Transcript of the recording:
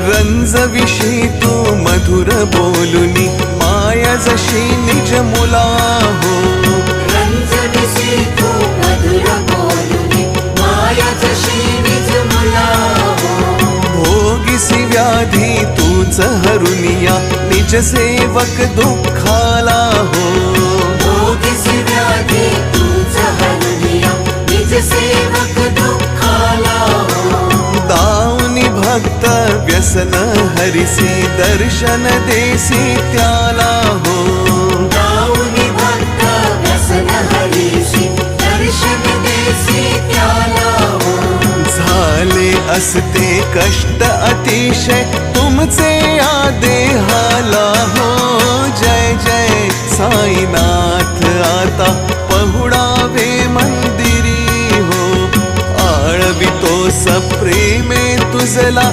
रंजविषयी तू मधुर बोलुनी माया जशी निज मुला हो रंजविषयी तू मधुर बोलुनी माया जशी निज मुला हो भोगिसी व्याधी तूच हरुनिया निज सेवक दुःखाला हो भोगिसी व्याधी तूच हरुनिया निज सेवक दुःखाला हो दाऊनी भक्त व्यसन हरिसी दर्शन देसी त्याला हो दाऊनी भक्त व्यसन हरिसी दर्शन देसी त्याला हो झाले असते कष्ट अतिशय तुमचे या देहाला हो जय जय साईनाथ आता पहुडावे मंदिरी हो आळवितो सप्रेमे तुझला